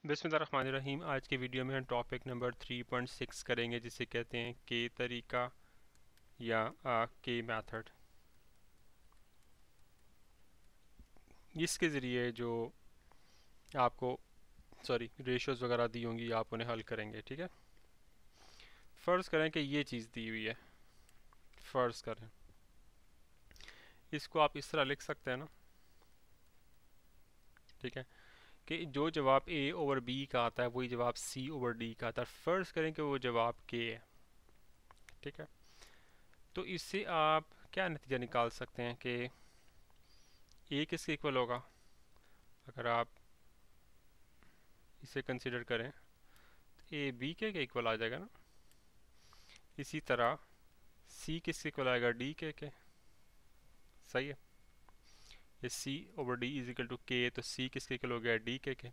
बिस्मिल्लाहिर्रहमानिर्रहीम। आज के वीडियो में हम टॉपिक नंबर 3.6 करेंगे, जिसे कहते हैं के तरीका या के मेथड। इसके ज़रिए जो आपको रेशियोज़ वगैरह दी होंगी आप उन्हें हल करेंगे। ठीक है, फ़र्ज़ करें कि ये चीज़ दी हुई है। फ़र्ज़ करें इसको आप इस तरह लिख सकते हैं ना। ठीक है, कि जो जवाब ए ओवर बी का आता है वही जवाब सी ओवर डी का आता है। फ़र्ज़ करें कि वो जवाब के है। ठीक है, तो इससे आप क्या नतीजा निकाल सकते हैं कि ए किसके इक्वल होगा। अगर आप इसे कंसिडर करें तो ए बी के इक्वल आ जाएगा ना। इसी तरह सी किसके इक्वल आएगा, डी के। सही है, ये C over D is equal to K, तो सी किसके इक्वल हो गया, डी के।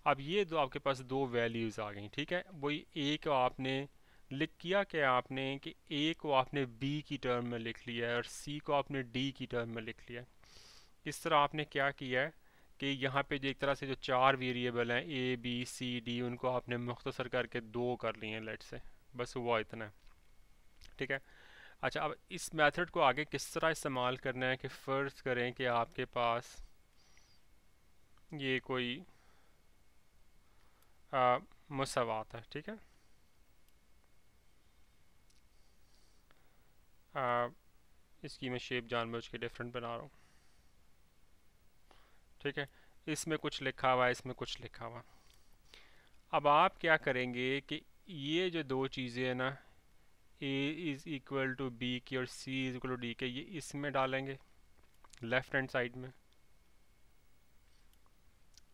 अब ये दो आपके पास दो वैल्यूज़ आ गई। ठीक है, वही ए को आपने लिख किया कि आपने कि ए को आपने बी की टर्म में लिख लिया है और सी को आपने डी की टर्म में लिख लिया है। इस तरह आपने क्या किया है कि यहाँ पे जो एक तरह से जो चार वेरिएबल हैं ए बी सी डी, उनको आपने मुख्तसर करके दो कर लिए हैं लेट से, बस हुआ इतना है। ठीक है, अच्छा अब इस मेथड को आगे किस तरह इस्तेमाल करना है कि फ़र्ज़ करें कि आपके पास ये कोई मुसावात है। ठीक है, इसकी मैं शेप जानबूझ के डिफरेंट बना रहा हूँ। ठीक है, इसमें कुछ लिखा हुआ है, इसमें कुछ लिखा हुआ। अब आप क्या करेंगे कि ये जो दो चीज़ें हैं ना, a is equal to b k और c is equal to d k, ये इसमें डालेंगे लेफ़्ट हैंड साइड में।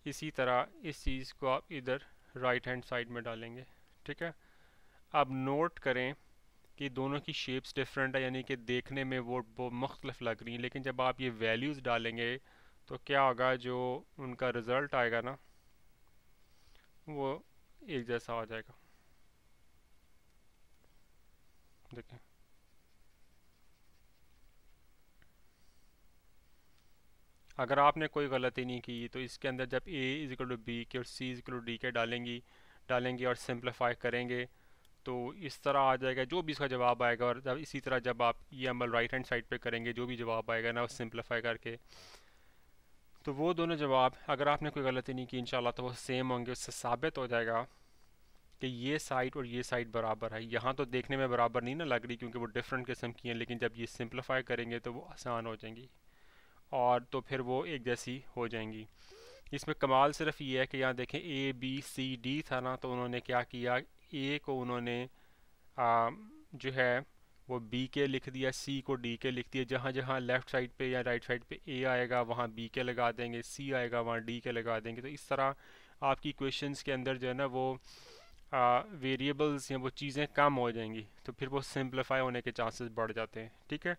इसी तरह इस चीज़ को आप इधर राइट हैंड साइड में डालेंगे। ठीक है, अब नोट करें कि दोनों की शेप्स डिफरेंट है, यानी कि देखने में वो मुख्तलिफ लग रही हैं, लेकिन जब आप ये वैल्यूज़ डालेंगे तो क्या होगा, जो उनका रिज़ल्ट आएगा ना वो एक जैसा आ जाएगा। देखें, अगर आपने कोई गलती नहीं की तो इसके अंदर जब ए is equal to b k और सी इज इक्वल टू डी के डालेंगे और सिंप्लीफाई करेंगे तो इस तरह आ जाएगा जो भी इसका जवाब आएगा। और जब इसी तरह जब आप ये अमल राइट हैंड साइड पे करेंगे, जो भी जवाब आएगा ना वो सिंप्लीफाई करके, तो वो दोनों जवाब अगर आपने कोई गलती नहीं की इंशाल्लाह तो वो सेम होंगे। उससे साबित हो जाएगा कि ये साइड और ये साइड बराबर है। यहाँ तो देखने में बराबर नहीं ना लग रही क्योंकि वो डिफरेंट किस्म की हैं, लेकिन जब ये सिंप्लीफाई करेंगे तो वो आसान हो जाएंगी और तो फिर वो एक जैसी हो जाएंगी। इसमें कमाल सिर्फ ये है कि यहाँ देखें ए बी सी डी था ना, तो उन्होंने क्या किया, ए को उन्होंने जो है वो बी के लिख दिया, सी को डी के लिख दिया। जहाँ जहाँ लेफ़्ट साइड पे या राइट साइड पे ए आएगा वहाँ बी के लगा देंगे, सी आएगा वहाँ डी के लगा देंगे। तो इस तरह आपकी क्वेश्चंस के अंदर जो है ना वो वेरिएबल्स या वो चीज़ें कम हो जाएंगी, तो फिर वो सिंप्लीफाई होने के चांसेस बढ़ जाते हैं। ठीक है,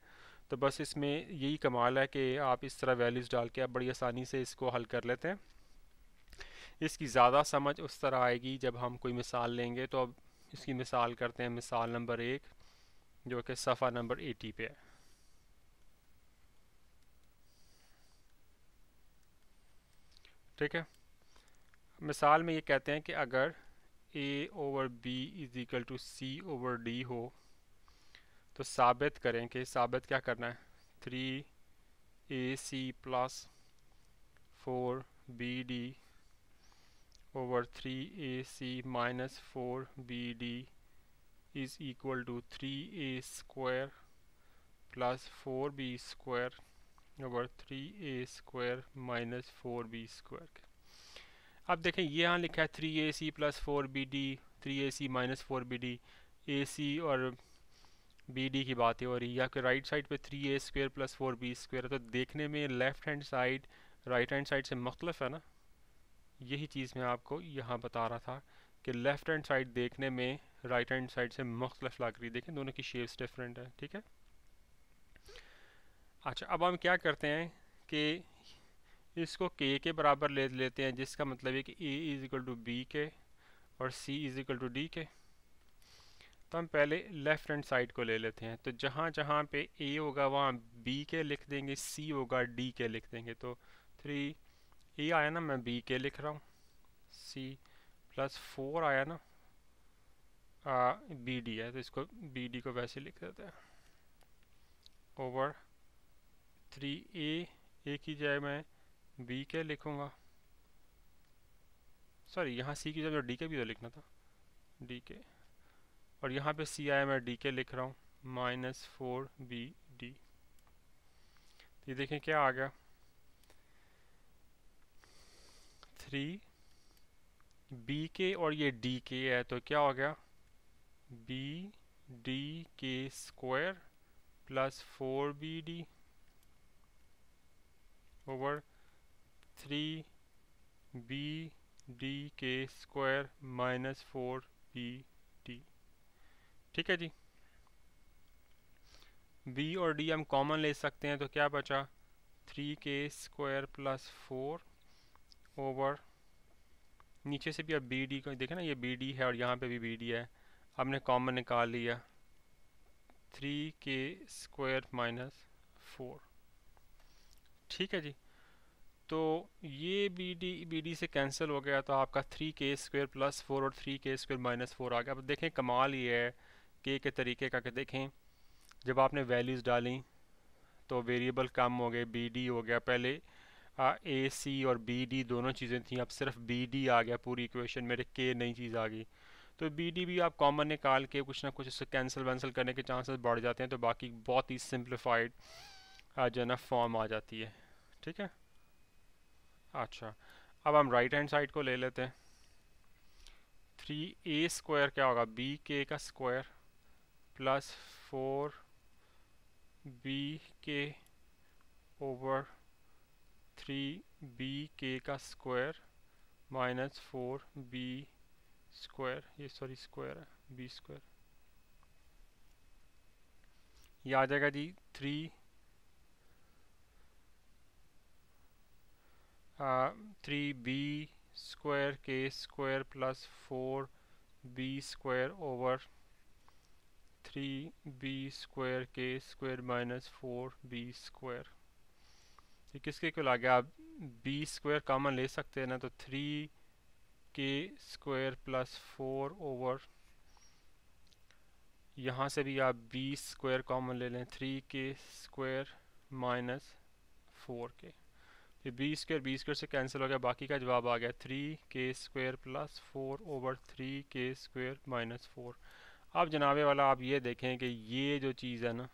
तो बस इसमें यही कमाल है कि आप इस तरह वैल्यूज़ डाल के आप बड़ी आसानी से इसको हल कर लेते हैं। इसकी ज़्यादा समझ उस तरह आएगी जब हम कोई मिसाल लेंगे। तो अब इसकी मिसाल करते हैं, मिसाल नंबर 1 जो कि सफ़ा नंबर 80 पे है। ठीक है, मिसाल में ये कहते हैं कि अगर A over B is equal to C over D हो तो साबित करें कि साबित क्या करना है, 3ac plus 4bd over 3ac minus 4bd is equal to 3a square plus 4b square over 3a square minus 4b square. अब देखें ये यहाँ लिखा है 3ac plus 4bd, 3ac minus 4bd, ac और bd की बातें हो रही है। या कि राइट साइड पे 3a square plus 4b square है, तो देखने में left hand side right hand side से मुख्तलिफ है ना। यही चीज़ मैं आपको यहाँ बता रहा था कि लेफ़्ट हैंड साइड देखने में राइट हैंड साइड से मुख्तलिफ लग रही है। देखें दोनों की शेप्स डिफरेंट है। ठीक है, अच्छा अब हम क्या करते हैं कि इसको के बराबर ले लेते हैं, जिसका मतलब है कि a is equal to b k और c is equal to d k. तो हम पहले लेफ़्ट हैंड साइड को ले लेते हैं, तो जहाँ जहाँ पे ए होगा वहाँ बी के लिख देंगे, सी होगा डी के लिख देंगे। तो 3 ए आया ना, मैं बी के लिख रहा हूँ सी प्लस 4 आया ना, बी डी है तो इसको बी डी को वैसे लिख देते हैं, ओवर 3 ए की जगह मैं बी के लिखूँगा, सॉरी यहाँ सी की जगह डी के भी तो लिखना था, डी के, और यहाँ पे सी आया मैं डी के लिख रहा हूँ, -4 बी डी। ये देखें क्या आ गया, 3 बी के और ये डी के है तो क्या हो गया, b d k square plus 4 b d over 3 b d k square -4 b d. ठीक है जी, बी और डी हम कॉमन ले सकते हैं तो क्या बचा, 3 के स्क्वायर प्लस 4 ओवर, नीचे से भी अब बी डी को देखें ना, ये बी डी है और यहाँ पे भी बी डी है, हमने कॉमन निकाल लिया, 3 के स्क्वायर -4। ठीक है जी, तो ये बी डी से कैंसिल हो गया तो आपका 3 के स्क्वायर प्लस 4 और 3 के स्क्वायर -4 आ गया। अब देखें कमाल ये है के तरीके का, कि देखें जब आपने वैल्यूज़ डाली तो वेरिएबल कम हो गए, बी डी हो गया, पहले ए सी और बी डी दोनों चीज़ें थी, अब सिर्फ बी डी आ गया पूरी इक्वेशन, मेरे के नई चीज़ आ गई। तो बी डी भी आप कॉमन निकाल के कुछ ना कुछ इससे कैंसिल वैंसिल करने के चांसेस बढ़ जाते हैं, तो बाकी बहुत ही सिंप्लीफाइड जो है ना फॉर्म आ जाती है। ठीक है, अच्छा अब हम राइट हैंड साइड को ले लेते हैं, 3 a² क्या होगा, बी के का स्क्वायर प्लस 4 बी के ओवर 3 बी के का स्क्वायर -4 बी², ये सॉरी स्क्वायर है, बी², ये आ जाएगा जी 3 बी² के स्क्वायर प्लस 4 बी² ओवर 3 बी² के स्क्वायर -4 बी²। ये किसके इक्वल आ गया, आप बी² कॉमन ले सकते हैं ना, तो 3 के² प्लस 4 ओवर, यहाँ से भी आप बी² कॉमन ले लें, 3 के² -4 के, ये बी² से कैंसिल हो गया, बाकी का जवाब आ गया 3 के² प्लस 4 ओवर 3 के² -4। अब जनाबे वाला आप ये देखें कि ये जो चीज़ है ना,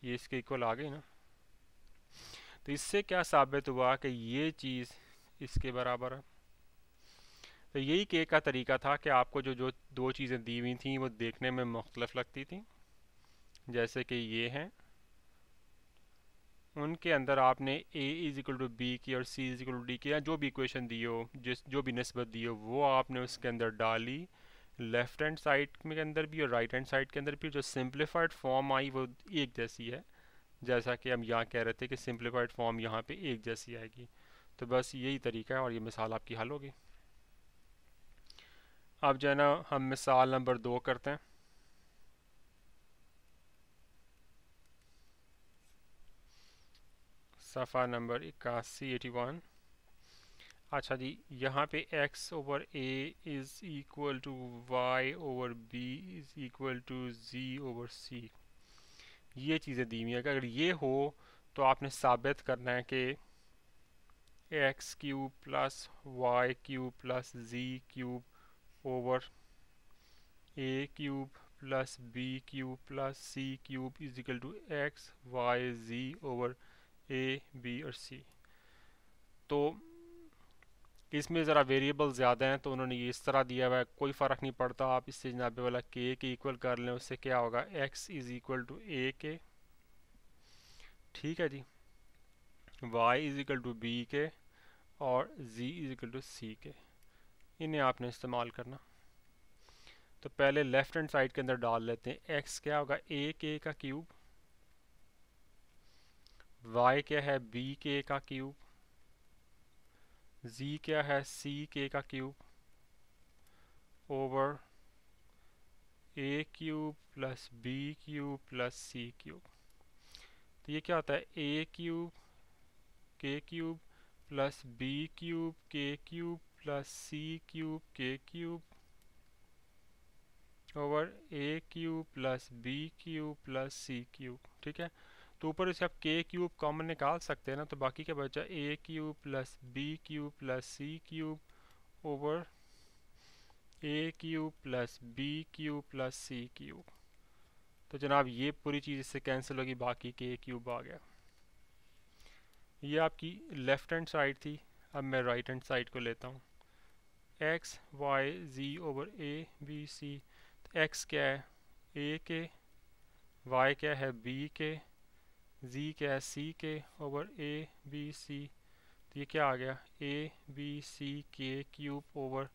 ये इसके इक्वल आ गई ना, तो इससे क्या साबित हुआ कि ये चीज़ इसके बराबर है। तो यही के का तरीका था कि आपको जो जो दो चीज़ें दी हुई थी वो देखने में मुख्तलिफ लगती थी, जैसे कि ये हैं, उनके अंदर आपने a=b की और c=d की, या जो भी इक्वेशन दी हो, जो भी निस्बत दी हो, वो आपने उसके अंदर डाली, लेफ़्ट हैंड साइड के अंदर भी और राइट हैंड साइड के अंदर भी। जो सिंप्लीफाइड फॉर्म आई वो एक जैसी है, जैसा कि हम यहाँ कह रहे थे कि सिंप्लीफाइड फॉर्म यहाँ पे एक जैसी आएगी। तो बस यही तरीका है और ये मिसाल आपकी हल होगी। अब जो है ना हम मिसाल नंबर 2 करते हैं। सफ़ा नंबर 81। अच्छा जी, यहाँ पे x over a is equal to y over b is equal to z over c, ये चीज़ें दी हुई है कि अगर ये हो तो आपने साबित करना है कि x³ plus y³ plus z³ over a³ plus b³ plus c³ is equal to x y z over a b और c। तो इसमें ज़रा वेरिएबल ज़्यादा हैं तो उन्होंने ये इस तरह दिया हुआ है, कोई फ़र्क नहीं पड़ता, आप इससे जनाबे वाला के इक्वल कर लें, उससे क्या होगा, x is equal to a k, ठीक है जी, y is equal to b k और z is equal to c k, इन्हें आपने इस्तेमाल करना। तो पहले लेफ़्ट हैंड साइड के अंदर डाल लेते हैं, x क्या होगा a के का क्यूब, y क्या है b के का क्यूब, z क्या है c के का cube over a³ plus b³ plus c³। तो ये क्या होता है, a³ k³ plus B cube K cube plus C cube K cube over A cube plus B cube plus C cube. ठीक है, तो ऊपर से आप के क्यूब कॉमन निकाल सकते हैं ना, तो बाकी क्या बचा, A cube plus B cube plus C cube over A cube plus B cube plus C cube. तो जनाब ये पूरी चीज़ इससे कैंसिल होगी, बाकी के क्यूब आ गया। ये आपकी लेफ़्ट हैंड साइड थी। अब मैं राइट हैंड साइड को लेता हूँ, x y z over a b c. तो एक्स क्या है, ए के, वाई क्या है, बी के, जी क्या है, सी के ओवर ए बी सी। तो ये क्या आ गया, ए b c k cube over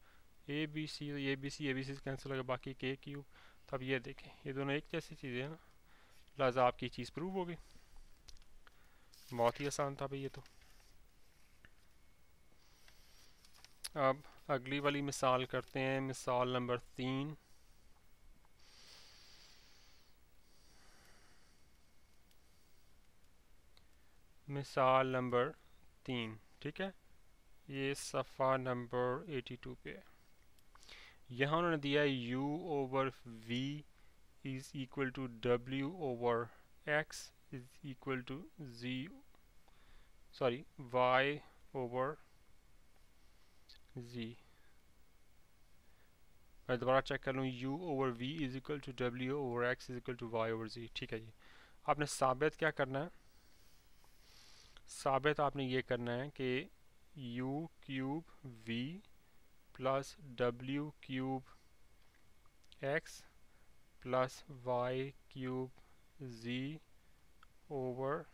a b c. तो ए बी सी कैंसिल हो गया, बाकी के क्यूब। तो अब ये देखें, ये दोनों एक जैसी चीज़ें हैं ना, लिहाजा आपकी चीज़ प्रूव हो गई। बहुत ही आसान था भाई ये तो। अब अगली वाली मिसाल करते हैं, मिसाल नंबर 3। मिसाल नंबर 3, ठीक है, ये सफ़ा नंबर 82 पे है। यहाँ उन्होंने दिया है u over v is equal to w over x is equal to y over z। मैं दोबारा चेक कर लूँ, u over v is equal to w over x is equal to y over z। ठीक है जी, आपने साबित क्या करना है, साबित आपने ये करना है कि u cube v plus w cube x plus y cube z over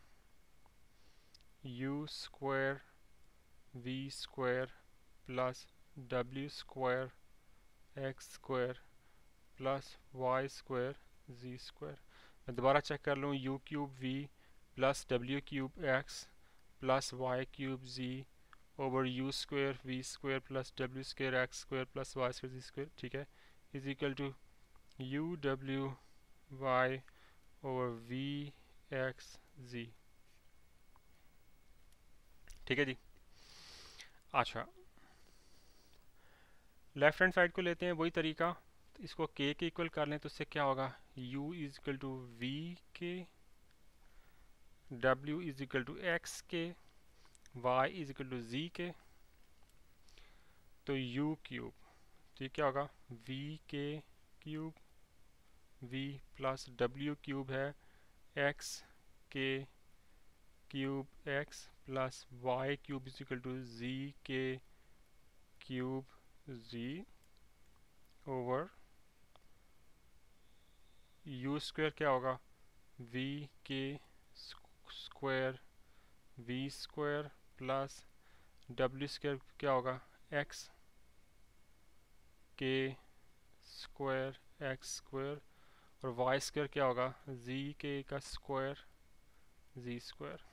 u square v square plus w square x square plus y square z square. मैं दोबारा चेक कर लूँ, u cube v plus w cube x plus y cube z over u square v square plus w square x square plus y square z square. ठीक है, is equal to u w y over v x z। ठीक है जी। अच्छा, left hand side को लेते हैं वही तरीका, तो इसको के इक्वल कर लें, तो इससे क्या होगा, u is equal to v k, w is equal to x k, y is equal to z k. तो u क्यूब, तो ये क्या होगा, v k cube v plus w cube है x k cube x plus y cube is equal to z k cube z over u square क्या होगा, v k square v square plus w square क्या होगा, x k square x square और y square क्या होगा, z के का square z square.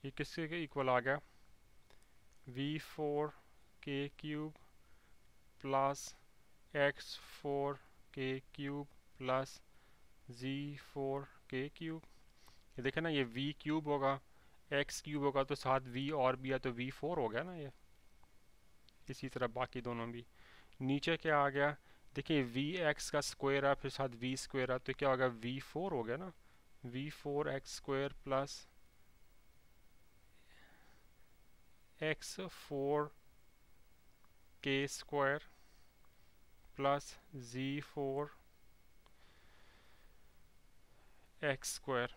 ये किसके इक्वल आ गया, v4 के क्यूब प्लस x4 के क्यूब प्लस z4 के क्यूब। ये देखें ना, ये v क्यूब होगा, x क्यूब होगा, तो साथ v और भी है, तो v4 हो गया ना ये। इसी तरह बाकी दोनों भी। नीचे क्या आ गया, देखिए vx का स्क्वायर है, फिर साथ v स्क्वायर है, तो क्या होगा, v4 हो गया ना, v4x स्क्वायर प्लस x4 के square plus z4 x square.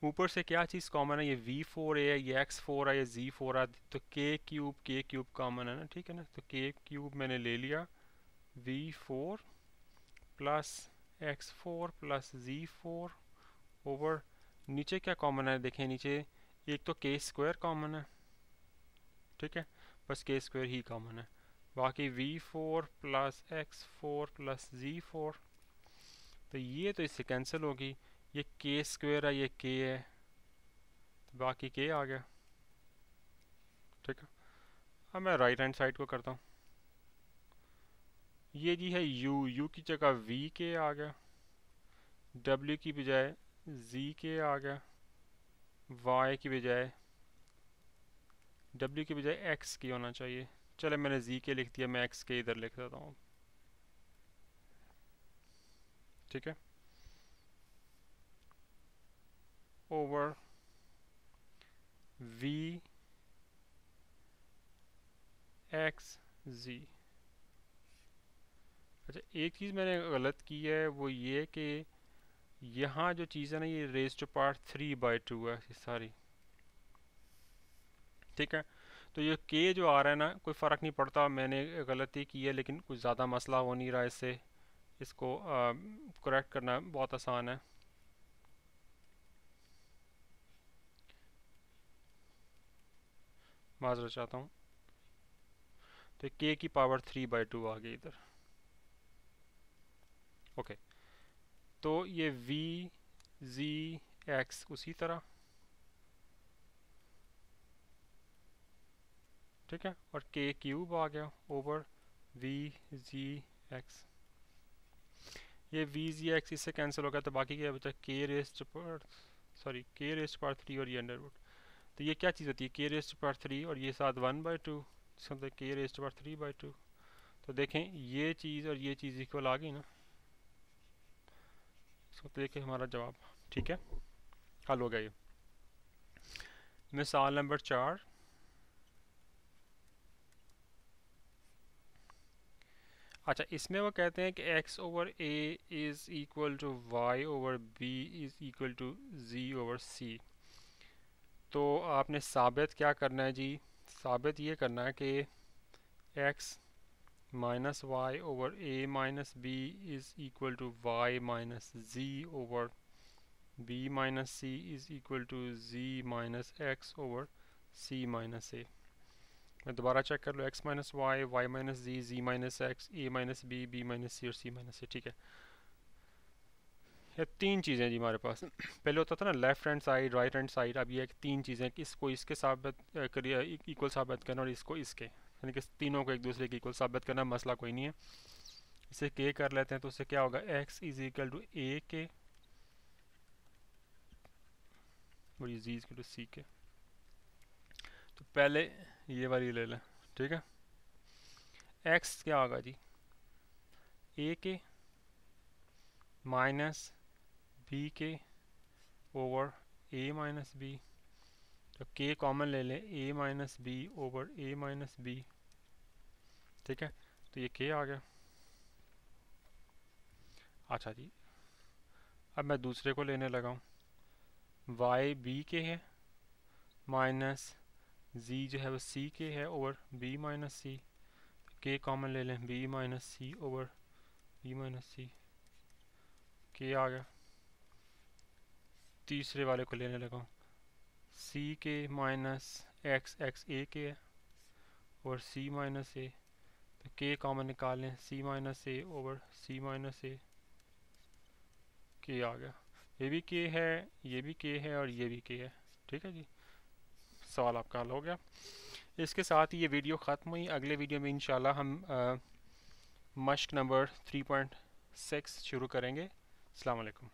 ऊपर से क्या चीज़ कॉमन है, ये v4 है, ये x4 है, ये z4 है, तो के क्यूब कॉमन है ना। ठीक है ना, तो के क्यूब मैंने ले लिया, v4 plus x4 plus z4 over, नीचे क्या कॉमन है, देखें नीचे एक तो के स्क्वायर कॉमन है, ठीक है, बस के स्क्वायर ही कॉमन है, बाकी v4 plus x4 plus z4। तो ये तो इससे कैंसिल होगी, ये के स्क्वायर है, ये के है, तो बाकी के आ गया। ठीक है, अब मैं राइट हैंड साइड को करता हूँ, ये जी है u की जगह v के आ गया, w की बजाय जी के आ गया, वाई की बजाय डब्ल्यू की बजाय एक्स की होना चाहिए। चले मैंने जी के लिख दिया, मैं एक्स के इधर लिख देता हूँ, ठीक है। ओवर वी एक्स जी। अच्छा, एक चीज़ मैंने गलत की है, वो ये कि यहाँ जो चीज़ है ना, ये रेज टू पावर 3/2 है ये सारी, ठीक है। तो ये के जो आ रहा है ना, कोई फ़र्क नहीं पड़ता, मैंने गलती की है लेकिन कुछ ज़्यादा मसला हो नहीं रहा इससे, इसको करेक्ट करना बहुत आसान है। माजरत चाहता हूँ। तो के की पावर 3/2 आ गई इधर, ओके। तो ये वी जी एक्स उसी तरह, ठीक है, और के क्यूब आ गया ओवर वी जी एक्स। ये वी जी एक्स इससे कैंसिल हो गया, तो बाकी क्या बचा, के रेस्ट पर, सॉरी के रेस्ट पावर 3 और ये अंडर रूट। तो ये क्या चीज़ होती है, के रेस्ट पावर 3 और ये साथ 1/2, इसका मतलब के रेस्ट पावर 3/2। तो देखें ये चीज़ और ये चीज़ इक्वल आ गई ना, इसको तो देखें हमारा जवाब, ठीक है, हल हो गया ये। मिसाल नंबर 4, अच्छा इसमें वो कहते हैं कि x over a is equal to y over b is equal to z over c। तो आपने साबित क्या करना है जी, साबित ये करना है कि x minus Y over a minus b is equal to Y minus z over b minus c is equal to z minus x over c minus a। मैं दोबारा चेक कर लो, x minus Y, Y minus G, G minus X, A minus B, B minus C और C minus सी, ठीक है। ये तीन चीज़ें जी हमारे पास। पहले होता था ना left hand side, right hand side, अब ये तीन चीज़ें कि इसको इसके साबित करिए, इक्वल साबित करना, और इसको इसके, यानी कि तीनों को एक दूसरे के इक्वल साबित करना, मसला कोई नहीं है। इसे के कर लेते हैं, तो उससे क्या होगा, x इज इक्वल टू ए के और ये जी इज इक्वल टू सी के। तो पहले ये वाली ले लें, ठीक है। x क्या होगा जी, ए के माइनस बी के ओवर ए माइनस बी। तो के कॉमन ले लें, ए माइनस बी ओवर ए माइनस बी, ठीक है। तो ये के आ गया। अच्छा जी, अब मैं दूसरे को लेने लगा हूँ, वाई बी के है माइनस जी जो है वो सी के है ओवर बी माइनस सी। के कॉमन ले लें, बी माइनस सी ओवर बी माइनस सी, के आ गया। तीसरे वाले को लेने लगा हूँ, सी के माइनस एक्स, एक्स ए के है और सी माइनस ए। तो के कॉमन निकाल लें, सी माइनस ए ओवर सी माइनस ए, के आ गया। ये भी के है, ये भी के है और ये भी के है, ठीक है जी। सवाल आपका हल हो गया। इसके साथ ही ये वीडियो ख़त्म हुई। अगले वीडियो में इंशाल्लाह हम मश्क नंबर 3.6 शुरू करेंगे। अस्सलाम वालेकुम।